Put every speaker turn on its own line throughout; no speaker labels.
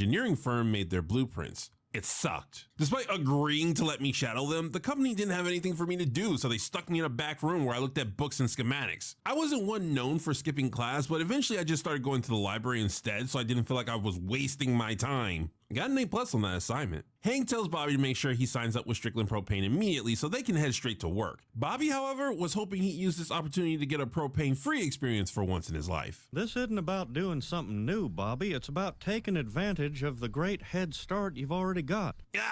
engineering firm made their blueprints. It sucked. Despite agreeing to let me shadow them, the company didn't have anything for me to do, so they stuck me in a back room where I looked at books and schematics. I wasn't one known for skipping class, but eventually I just started going to the library instead, so I didn't feel like I was wasting my time. I got an A+ on that assignment. Hank tells Bobby to make sure he signs up with Strickland Propane immediately so they can head straight to work. Bobby, however, was hoping he'd use this opportunity to get a propane-free experience for once in his life.
This isn't about doing something new, Bobby. It's about taking advantage of the great head start you've already got.
Yeah.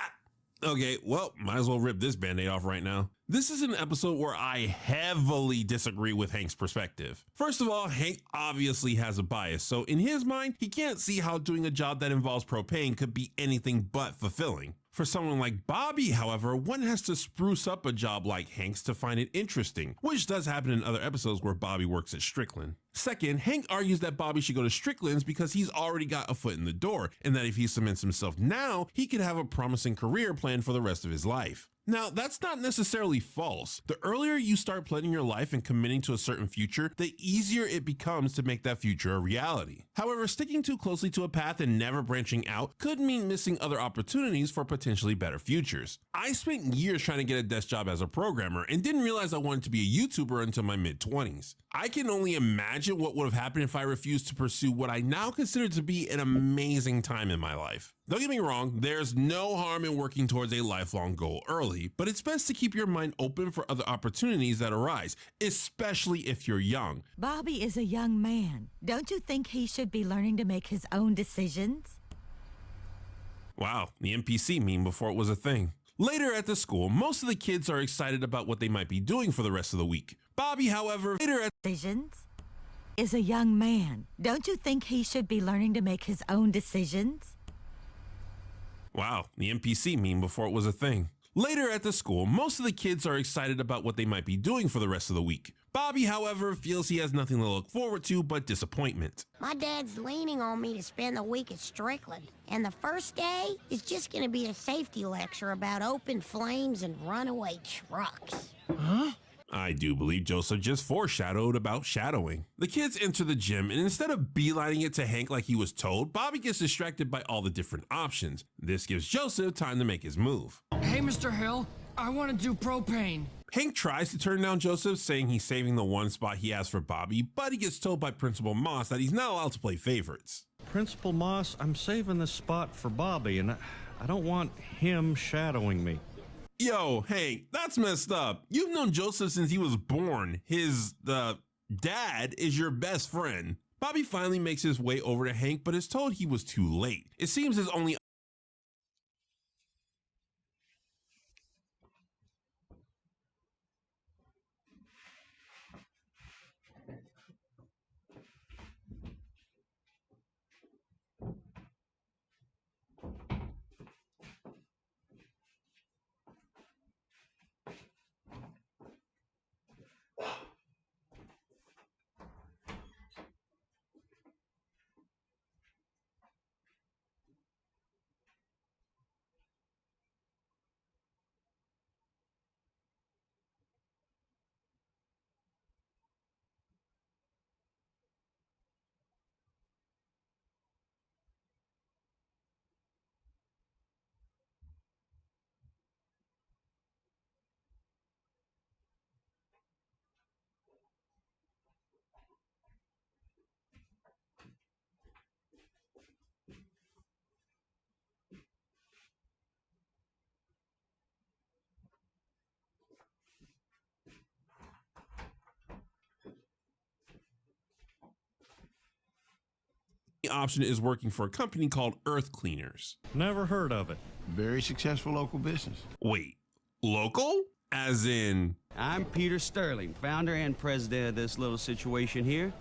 Okay, well, might as well rip this band-aid off right now. This is an episode where I heavily disagree with Hank's perspective. First of all, Hank obviously has a bias, so in his mind, he can't see how doing a job that involves propane could be anything but fulfilling. For someone like Bobby, however, one has to spruce up a job like Hank's to find it interesting, which does happen in other episodes where Bobby works at Strickland. Second, Hank argues that Bobby should go to Strickland's because he's already got a foot in the door, and that if he cements himself now, he could have a promising career planned for the rest of his life. Now, that's not necessarily false. The earlier you start planning your life and committing to a certain future, the easier it becomes to make that future a reality. However, sticking too closely to a path and never branching out could mean missing other opportunities for potentially better futures. I spent years trying to get a desk job as a programmer and didn't realize I wanted to be a YouTuber until my mid-20s. I can only imagine what would have happened if I refused to pursue what I now consider to be an amazing time in my life. Don't get me wrong, there's no harm in working towards a lifelong goal early, but it's best to keep your mind open for other opportunities that arise, especially if you're young.
Bobby is a young man. Don't you think he should be learning to make his own decisions?
Wow, the NPC meme before it was a thing. Later at the school, most of the kids are excited about what they might be doing for the rest of the week. Bobby, however,
decisions is a young man. Don't you think he should be learning to make his own decisions?
Wow, the NPC meme before it was a thing. Later at the school, most of the kids are excited about what they might be doing for the rest of the week. Bobby, however, feels he has nothing to look forward to but disappointment.
My dad's leaning on me to spend the week at Strickland, and the first day is just gonna be a safety lecture about open flames and runaway trucks.
Huh?
I do believe Joseph just foreshadowed about shadowing. The kids enter the gym, and instead of beelining it to Hank like he was told, Bobby gets distracted by all the different options. This gives Joseph time to make his move.
Hey, Mr. Hill, I want to do propane.
Hank tries to turn down Joseph, saying he's saving the one spot he has for Bobby, but he gets told by Principal Moss that he's not allowed to play favorites.
Principal Moss, I'm saving this spot for Bobby, and I don't want him shadowing me.
Yo, Hank, that's messed up. You've known Joseph since he was born. His, dad is your best friend. Bobby finally makes his way over to Hank, but is told he was too late. It seems his only option is working for a company called Earth Cleaners.
Never heard of it.
Very successful local business.
Wait, local? As in...
I'm Peter Sterling, founder and president of this little situation here.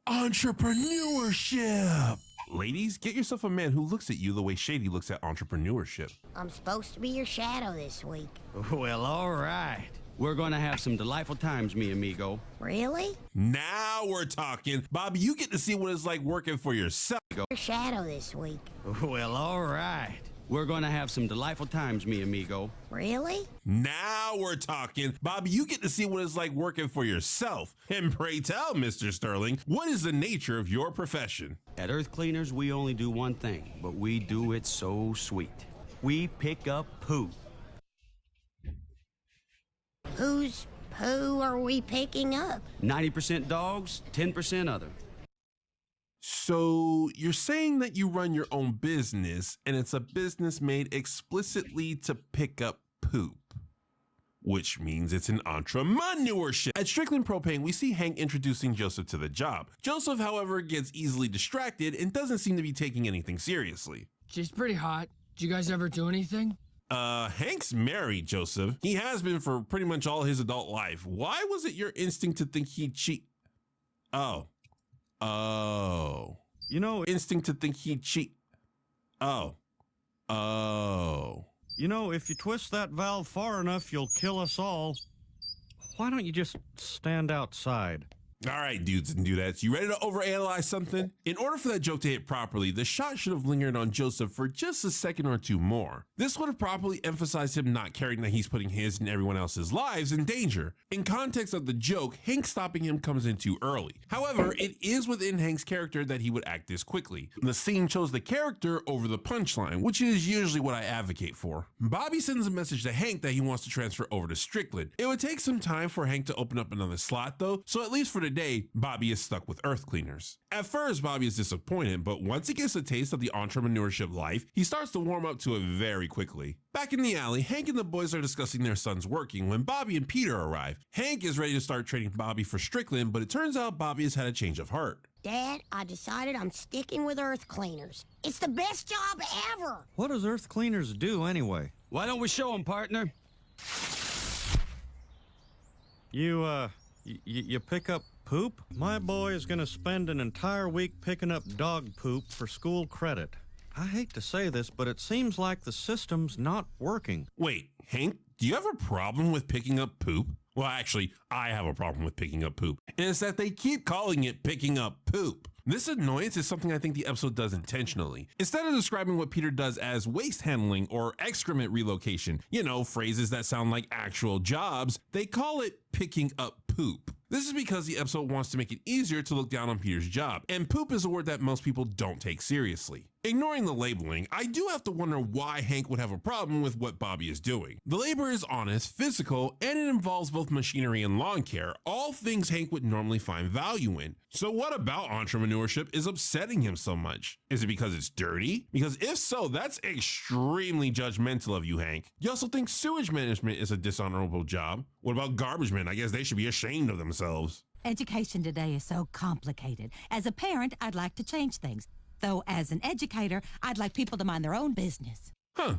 Entrepreneurship! Ladies, get yourself a man who looks at you the way Shady looks at entrepreneurship.
I'm supposed to be your shadow this week.
Well, all right. We're going to have some delightful times, mi amigo.
Really?
Now we're talking. Bobby, you get to see what it's like working for yourself.
Your shadow this week.
Well, all right. We're gonna have some delightful times, mi amigo.
Really?
Now we're talking. Bobby, you get to see what it's like working for yourself. And pray tell, Mr. Sterling, what is the nature of your profession?
At Earth Cleaners, we only do one thing, but we do it so sweet. We pick up poop.
Whose poo are we picking up?
90% dogs, 10% other.
So you're saying that you run your own business and it's a business made explicitly to pick up poop, which means it's an entrepreneurship. At Strickland Propane, we see Hank introducing Joseph to the job. Joseph, however, gets easily distracted and doesn't seem to be taking anything seriously.
She's pretty hot. Did you guys ever do anything?
Hank's married, Joseph. He has been for pretty much all his adult life. Why was it your instinct to think he'd cheat? Oh.
You know,
Instinct to think he'd cheat. Oh.
you know, if you twist that valve far enough, you'll kill us all. Why don't you just stand outside?
All right, dudes and dudettes, you ready to overanalyze something? In order for that joke to hit properly, the shot should have lingered on Joseph for just a second or two more. This would have properly emphasized him not caring that he's putting his and everyone else's lives in danger. In context of the joke, Hank stopping him comes in too early. However, it is within Hank's character that he would act this quickly. The scene chose the character over the punchline, which is usually what I advocate for. Bobby sends a message to Hank that he wants to transfer over to Strickland. It would take some time for Hank to open up another slot though, so at least for the day, Bobby is stuck with Earth Cleaners. At first, Bobby is disappointed, but once he gets a taste of the entrepreneurship life, he starts to warm up to it very quickly. Back in the alley, Hank and the boys are discussing their son's working when Bobby and Peter arrive. Hank is ready to start training Bobby for Strickland, but it turns out Bobby has had a change of heart.
Dad, I decided I'm sticking with Earth Cleaners. It's the best job ever!
What does Earth Cleaners do anyway?
Why don't we show 'em, partner?
You pick up poop? My boy is gonna spend an entire week picking up dog poop for school credit. I hate to say this, but it seems like the system's not working.
Wait, Hank, do you have a problem with picking up poop? Well, actually, I have a problem with picking up poop, and it's that they keep calling it picking up poop. This annoyance is something I think the episode does intentionally. Instead of describing what Peter does as waste handling or excrement relocation, you know, phrases that sound like actual jobs, they call it picking up poop. This is because the episode wants to make it easier to look down on Peter's job, and poop is a word that most people don't take seriously. Ignoring the labeling, I do have to wonder why Hank would have a problem with what Bobby is doing. The labor is honest, physical, and it involves both machinery and lawn care, all things Hank would normally find value in. So what about entrepreneurship is upsetting him so much? Is it because it's dirty? Because if so, that's extremely judgmental of you, Hank. You also think sewage management is a dishonorable job? What about garbage men? I guess they should be ashamed of themselves.
Education today is so complicated. As a parent, I'd like to change things. Though as an educator, I'd like people to mind their own business.
Huh.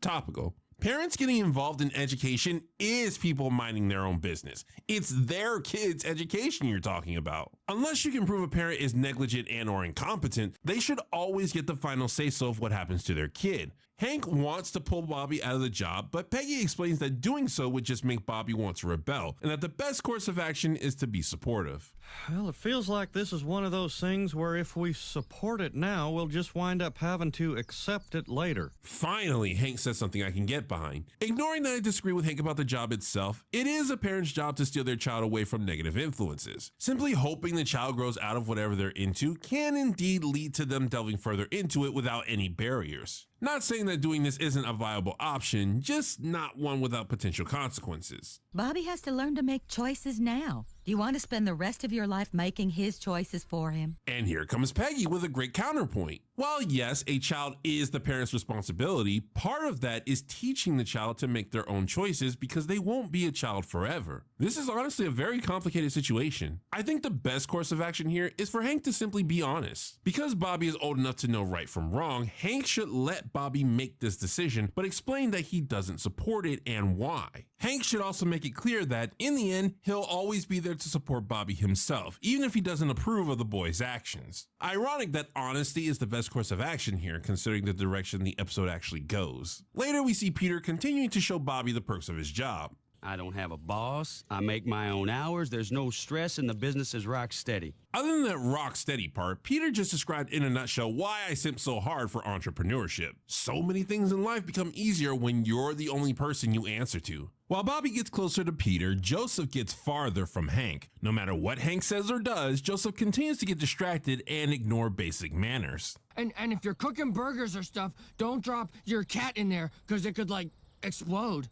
Topical. Parents getting involved in education is people minding their own business. It's their kids' education you're talking about. Unless you can prove a parent is negligent and or incompetent, they should always get the final say-so of what happens to their kid. Hank wants to pull Bobby out of the job, but Peggy explains that doing so would just make Bobby want to rebel, and that the best course of action is to be supportive.
Well, it feels like this is one of those things where if we support it now, we'll just wind up having to accept it later.
Finally, Hank says something I can get behind. Ignoring that I disagree with Hank about the job itself, it is a parent's job to steer their child away from negative influences. Simply hoping the child grows out of whatever they're into can indeed lead to them delving further into it without any barriers. Not saying that doing this isn't a viable option, just not one without potential consequences.
Bobby has to learn to make choices now. Do you want to spend the rest of your life making his choices for him?
And here comes Peggy with a great counterpoint. While yes, a child is the parent's responsibility, part of that is teaching the child to make their own choices because they won't be a child forever. This is honestly a very complicated situation. I think the best course of action here is for Hank to simply be honest. Because Bobby is old enough to know right from wrong, Hank should let Bobby make this decision, but explain that he doesn't support it and why. Hank should also make it clear that, in the end, he'll always be there to support Bobby himself, even if he doesn't approve of the boy's actions. Ironic that honesty is the best course of action here, considering the direction the episode actually goes. Later, we see Peter continuing to show Bobby the perks of his job.
I don't have a boss. I make my own hours. There's no stress, and the business is rock steady.
Other than that rock steady part, Peter just described in a nutshell why I simp so hard for entrepreneurship. So many things in life become easier when you're the only person you answer to. While Bobby gets closer to Peter, Joseph gets farther from Hank. No matter what Hank says or does, Joseph continues to get distracted and ignore basic manners.
And if you're cooking burgers or stuff, don't drop your cat in there, because it could, like, explode.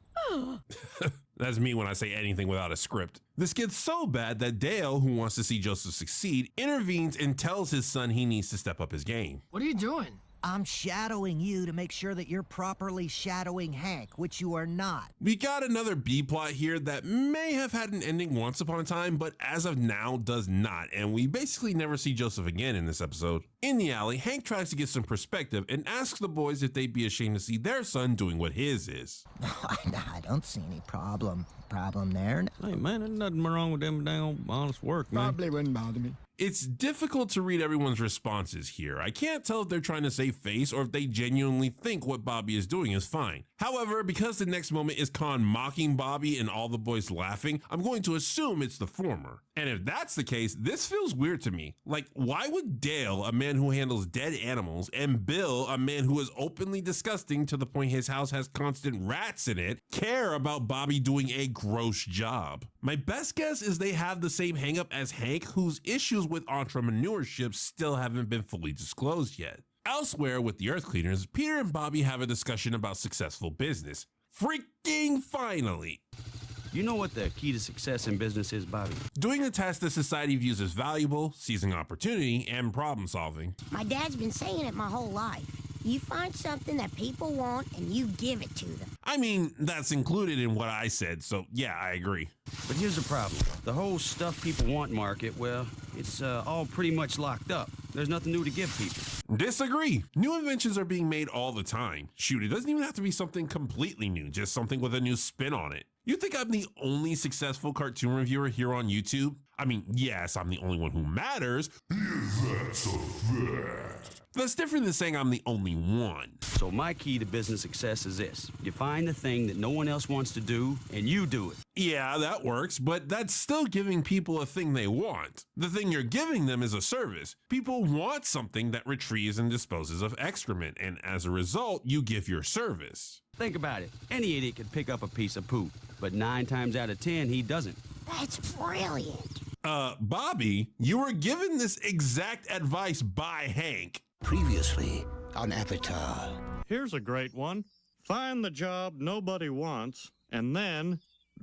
That's me when I say anything without a script. This gets so bad that Dale, who wants to see Joseph succeed, intervenes and tells his son he needs to step up his game.
What are you doing?
I'm shadowing you to make sure that you're properly shadowing Hank, which you are not.
We got another B-plot here that may have had an ending once upon a time, but as of now does not, and we basically never see Joseph again in this episode. In the alley, Hank tries to get some perspective and asks the boys if they'd be ashamed to see their son doing what his is.
I don't see any problem there.
Hey, man, there's nothing wrong with them damn honest work, man.
Probably wouldn't bother me.
It's difficult to read everyone's responses here. I can't tell if they're trying to save face or if they genuinely think what Bobby is doing is fine. However, because the next moment is Khan mocking Bobby and all the boys laughing, I'm going to assume it's the former. And if that's the case, this feels weird to me. Like, why would Dale, a man who handles dead animals, and Bill, a man who is openly disgusting to the point his house has constant rats in it, care about Bobby doing a gross job? My best guess is they have the same hangup as Hank, whose issues with entrepreneurship still haven't been fully disclosed yet. Elsewhere with the Earth Cleaners, Peter and Bobby have a discussion about successful business. Freaking finally!
You know what the key to success in business is, Bobby?
Doing the tasks that society views as valuable, seizing opportunity, and problem solving.
My dad's been saying it my whole life. You find something that people want and you give it to them.
I mean, that's included in what I said, so yeah, I agree.
But here's the problem. The whole stuff people want market, well, it's all pretty much locked up. There's nothing new to give people.
Disagree. New inventions are being made all the time. Shoot, it doesn't even have to be something completely new, just something with a new spin on it. You think I'm the only successful cartoon reviewer here on YouTube? I mean, yes, I'm the only one who matters. Is that so fact? That's different than saying I'm the only one.
So my key to business success is this. You find the thing that no one else wants to do, and you do it.
Yeah, that works, but that's still giving people a thing they want. The thing you're giving them is a service. People want something that retrieves and disposes of excrement, and as a result, you give your service.
Think about it. Any idiot could pick up a piece of poop, but 9 times out of 10, he doesn't.
That's brilliant.
Bobby, you were given this exact advice by Hank.
Previously on Avatar.
Here's a great one. Find the job nobody wants, and then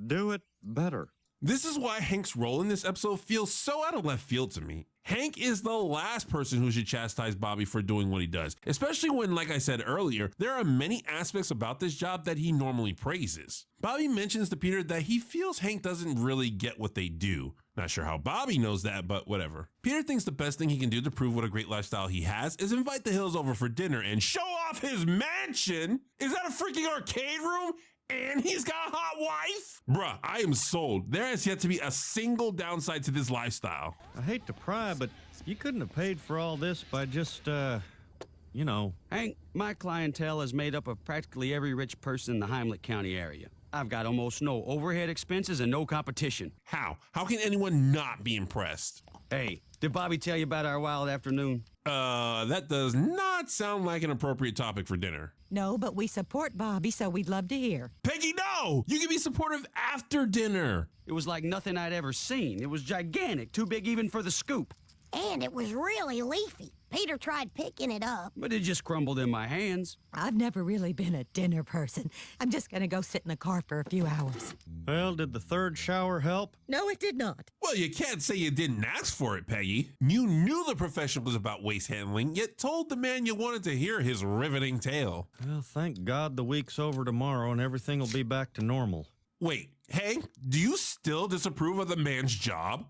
do it better.
This is why Hank's role in this episode feels so out of left field to me. Hank is the last person who should chastise Bobby for doing what he does, especially when, like I said earlier, there are many aspects about this job that he normally praises. Bobby mentions to Peter that he feels Hank doesn't really get what they do. Not sure how Bobby knows that, but whatever. Peter thinks the best thing he can do to prove what a great lifestyle he has is invite the Hills over for dinner and show off his mansion. Is that a freaking arcade room? And he's got a hot wife? Bruh, I am sold. There has yet to be a single downside to this lifestyle.
I hate to pry, but you couldn't have paid for all this by just, you know.
Hank, my clientele is made up of practically every rich person in the Heimlich County area. I've got almost no overhead expenses and no competition.
How? How can anyone not be impressed?
Hey, did Bobby tell you about our wild afternoon?
That does not sound like an appropriate topic for dinner.
No, but we support Bobby, so we'd love to hear.
Peggy, no! You can be supportive after dinner.
It was like nothing I'd ever seen. It was gigantic, too big even for the scoop.
And it was really leafy. Peter tried picking it up.
But it just crumbled in my hands.
I've never really been a dinner person. I'm just gonna go sit in the car for a few hours.
Well, did the third shower help?
No, it did not.
Well, you can't say you didn't ask for it, Peggy. You knew the profession was about waste handling, yet told the man you wanted to hear his riveting tale.
Well, thank God the week's over tomorrow and everything will be back to normal.
Wait, Hank, do you still disapprove of the man's job?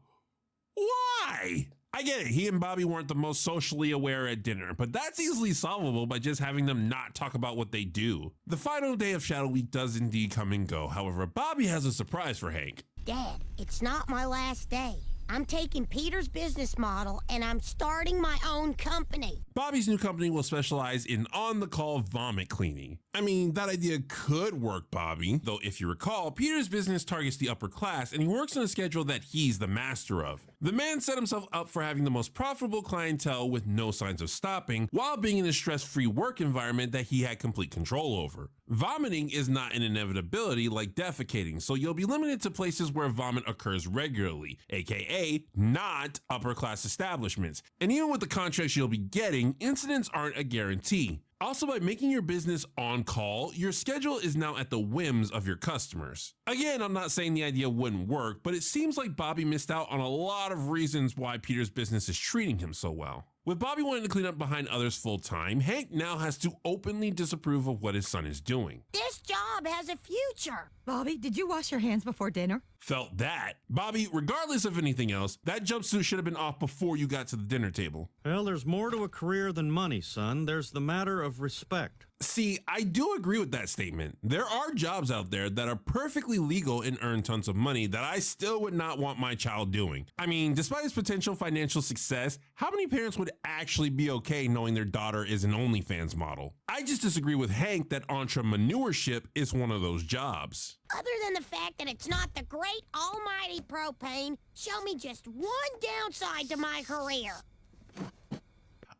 Why? I get it, he and Bobby weren't the most socially aware at dinner, but that's easily solvable by just having them not talk about what they do. The final day of Shadow Week does indeed come and go. However, Bobby has a surprise for Hank.
Dad, it's not my last day. I'm taking Peter's business model and I'm starting my own company.
Bobby's new company will specialize in on-the-call vomit cleaning. I mean, that idea could work, Bobby, though if you recall, Peter's business targets the upper class and he works on a schedule that he's the master of. The man set himself up for having the most profitable clientele with no signs of stopping, while being in a stress-free work environment that he had complete control over. Vomiting is not an inevitability like defecating, so you'll be limited to places where vomit occurs regularly, aka not upper class establishments. And even with the contracts you'll be getting, incidents aren't a guarantee. Also, by making your business on call, your schedule is now at the whims of your customers. Again, I'm not saying the idea wouldn't work, but it seems like Bobby missed out on a lot of reasons why Peter's business is treating him so well. With Bobby wanting to clean up behind others full time, Hank now has to openly disapprove of what his son is doing.
This job has a future.
Bobby, did you wash your hands before dinner?
Felt that. Bobby, regardless of anything else, that jumpsuit should have been off before you got to the dinner table.
Well, there's more to a career than money, son. There's the matter of respect.
See, I do agree with that statement. There are jobs out there that are perfectly legal and earn tons of money that I still would not want my child doing. I mean, despite his potential financial success, how many parents would actually be okay knowing their daughter is an OnlyFans model? I just disagree with Hank that entrepreneurship is one of those jobs.
Other than the fact that it's not the great almighty propane, show me just one downside to my career.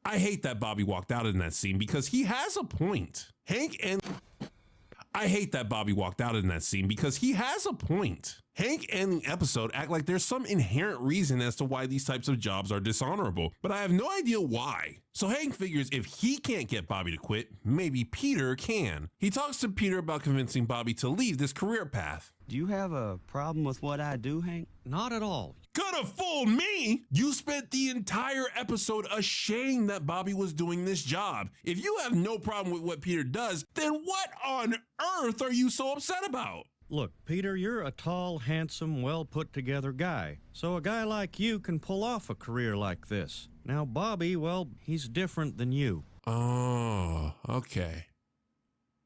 I hate that Bobby walked out in that scene because he has a point. I hate that Bobby walked out in that scene because he has a point. Hank and the episode act like there's some inherent reason as to why these types of jobs are dishonorable, but I have no idea why. So Hank figures if he can't get Bobby to quit, maybe Peter can. He talks to Peter about convincing Bobby to leave this career path.
Do you have a problem with what I do, Hank?
Not at all.
Could have fooled me. You spent the entire episode ashamed that Bobby was doing this job. If you have no problem with what Peter does, then what on earth are you so upset about?
Look, Peter, you're a tall, handsome, well-put-together guy. So a guy like you can pull off a career like this. Now, Bobby, well, he's different than you.
Oh, okay.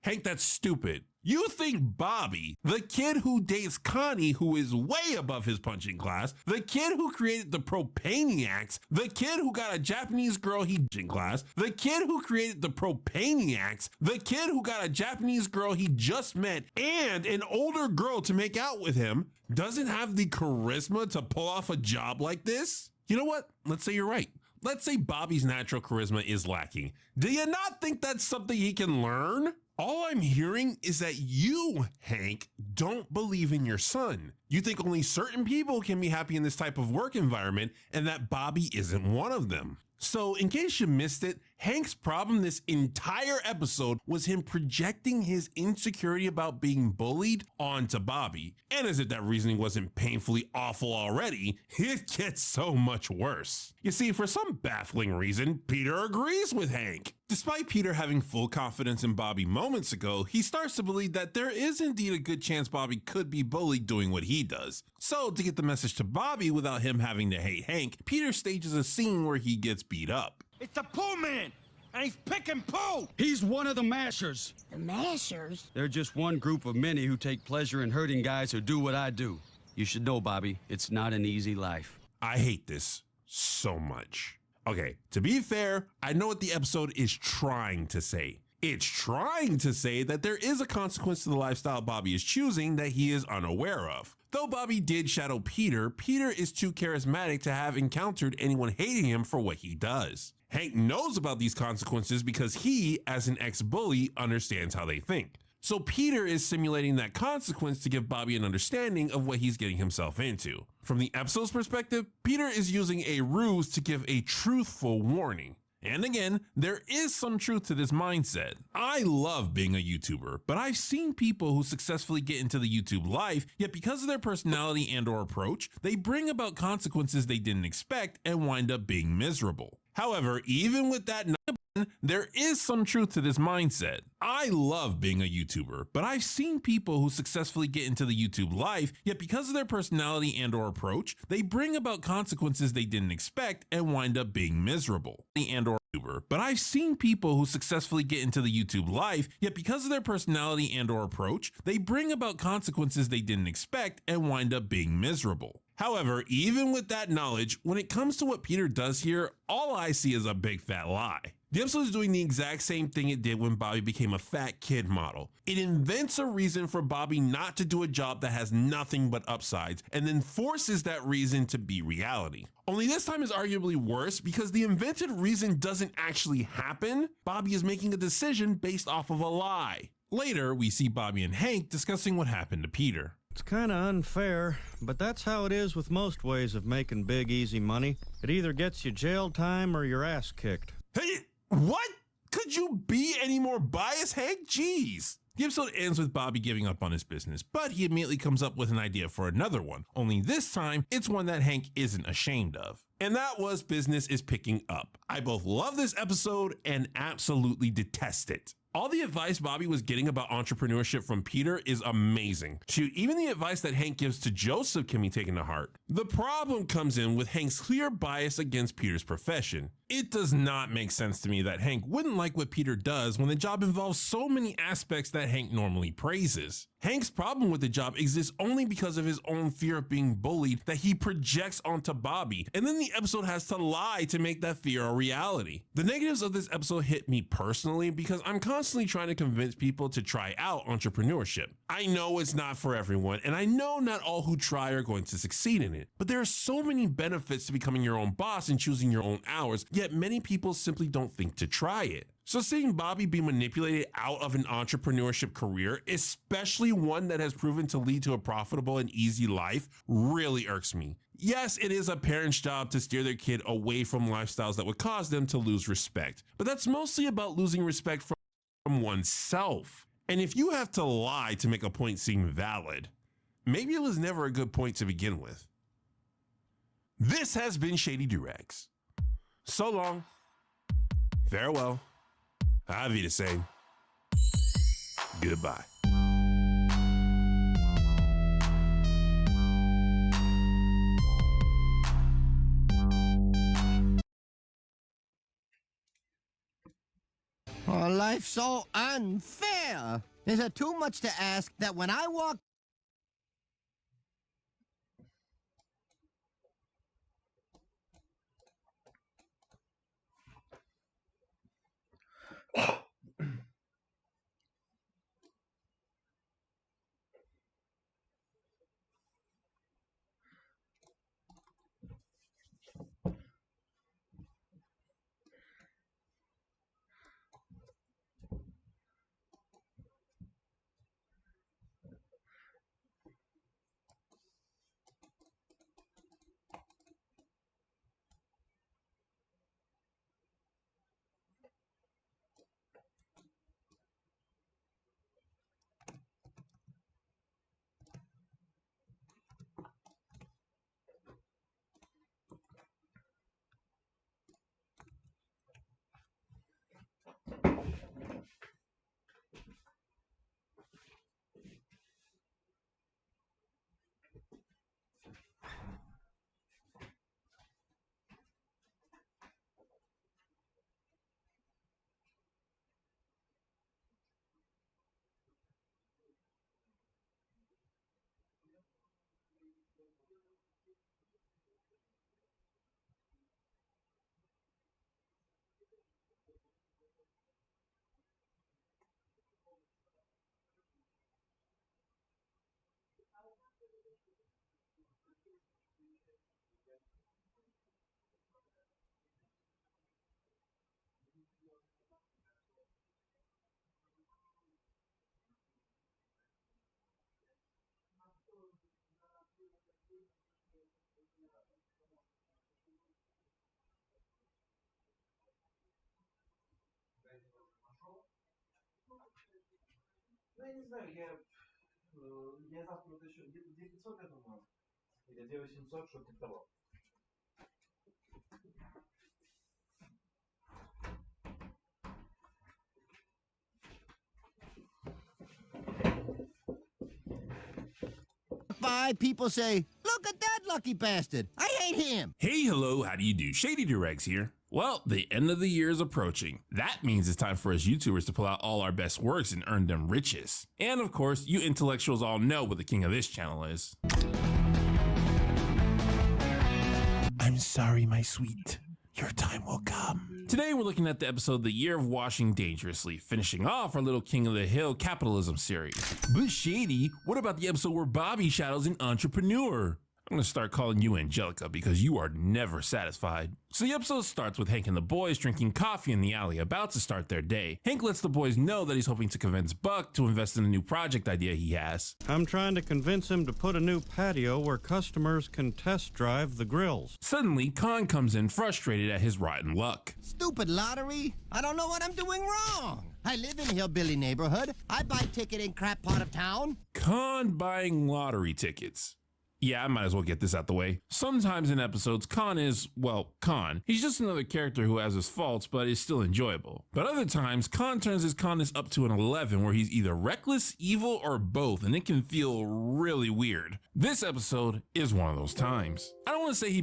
Hank, that's stupid. You think Bobby, the kid who dates Connie, who is way above his punching class, the kid who created the Propaniacs, the kid who got a Japanese girl he punching class, the kid who created the Propaniacs, the kid who got a Japanese girl he just met, and an older girl to make out with him, doesn't have the charisma to pull off a job like this? You know what? Let's say you're right. Let's say Bobby's natural charisma is lacking. Do you not think that's something he can learn? All I'm hearing is that you, Hank, don't believe in your son. You think only certain people can be happy in this type of work environment and that Bobby isn't one of them. So in case you missed it, Hank's problem this entire episode was him projecting his insecurity about being bullied onto Bobby. And as if that reasoning wasn't painfully awful already, it gets so much worse. You see, for some baffling reason, Peter agrees with Hank. Despite Peter having full confidence in Bobby moments ago, he starts to believe that there is indeed a good chance Bobby could be bullied doing what he does. So to get the message to Bobby without him having to hate Hank, Peter stages a scene where he gets beat up.
It's a poo man, and he's picking poo!
He's one of the mashers.
The mashers?
They're just one group of many who take pleasure in hurting guys who do what I do. You should know, Bobby, it's not an easy life.
I hate this so much. Okay, to be fair, I know what the episode is trying to say. It's trying to say that there is a consequence to the lifestyle Bobby is choosing that he is unaware of. Though Bobby did shadow Peter, Peter is too charismatic to have encountered anyone hating him for what he does. Hank knows about these consequences because he, as an ex-bully, understands how they think. So Peter is simulating that consequence to give Bobby an understanding of what he's getting himself into. From the episode's perspective, Peter is using a ruse to give a truthful warning. And again, there is some truth to this mindset. I love being a YouTuber, but I've seen people who successfully get into the YouTube life, yet because of their personality and or approach, they bring about consequences they didn't expect and wind up being miserable. However, even with that, there is some truth to this mindset. I love being a YouTuber, but I've seen people who successfully get into the YouTube life, yet because of their personality and or approach, they bring about consequences they didn't expect and wind up being miserable. But I've seen people who successfully get into the YouTube life, yet because of their personality and or approach, they bring about consequences they didn't expect and wind up being miserable. However, even with that knowledge, when it comes to what Peter does here, all I see is a big fat lie. The episode is doing the exact same thing it did when Bobby became a fat kid model. It invents a reason for Bobby not to do a job that has nothing but upsides, and then forces that reason to be reality. Only this time is arguably worse because the invented reason doesn't actually happen. Bobby is making a decision based off of a lie. Later, we see Bobby and Hank discussing what happened to Peter.
It's kind of unfair, but that's how it is with most ways of making big, easy money. It either gets you jail time or your ass kicked.
Hey, what? Could you be any more biased, Hank? Jeez. The episode ends with Bobby giving up on his business, but he immediately comes up with an idea for another one. Only this time, it's one that Hank isn't ashamed of. And that was business is picking up. I both love this episode and absolutely detest it. All the advice Bobby was getting about entrepreneurship from Peter is amazing. Shoot, even the advice that Hank gives to Joseph can be taken to heart. The problem comes in with Hank's clear bias against Peter's profession. It does not make sense to me that Hank wouldn't like what Peter does when the job involves so many aspects that Hank normally praises. Hank's problem with the job exists only because of his own fear of being bullied that he projects onto Bobby, and then the episode has to lie to make that fear a reality. The negatives of this episode hit me personally because I'm constantly trying to convince people to try out entrepreneurship. I know it's not for everyone, and I know not all who try are going to succeed in it, but there are so many benefits to becoming your own boss and choosing your own hours, yet many people simply don't think to try it. So seeing Bobby be manipulated out of an entrepreneurship career, especially one that has proven to lead to a profitable and easy life, really irks me. Yes, it is a parent's job to steer their kid away from lifestyles that would cause them to lose respect, but that's mostly about losing respect from oneself. And if you have to lie to make a point seem valid, maybe it was never a good point to begin with. This has been Shady Durags. So long, farewell, Auf Wiedersehen, goodbye.
Oh, life's so unfair. Is it too much to ask that when I walk
Ну, я не знаю, я завтра вот еще где-то 900, я думаю, или 2800, что-то типа того.
by, people say, look at that lucky bastard. I hate him.
Hey, hello, how do you do? Shady Durags here. Well, the end of the year is approaching. That means it's time for us YouTubers to pull out all our best works and earn them riches. And of course, you intellectuals all know what the king of this channel is. I'm sorry, my sweet. Your time will come. Today we're looking at the episode The Year of Washing Dangerously, finishing off our little King of the Hill capitalism series. But Shady, what about the episode where Bobby shadows an entrepreneur? I'm gonna start calling you Angelica because you are never satisfied. So the episode starts with Hank and the boys drinking coffee in the alley, about to start their day. Hank lets the boys know that he's hoping to convince Buck to invest in a new project idea he has.
I'm trying to convince him to put a new patio where customers can test drive the grills.
Suddenly, Con comes in frustrated at his rotten luck.
Stupid lottery. I don't know what I'm doing wrong. I live in a hillbilly neighborhood. I buy ticket in crap pot of town.
Con buying lottery tickets. Yeah, I might as well get this out the way. Sometimes in episodes, Con is, well, Con. He's just another character who has his faults, but is still enjoyable. But other times, Con turns his Conness up to an 11, where he's either reckless, evil, or both, and it can feel really weird. This episode is one of those times. I don't want to say he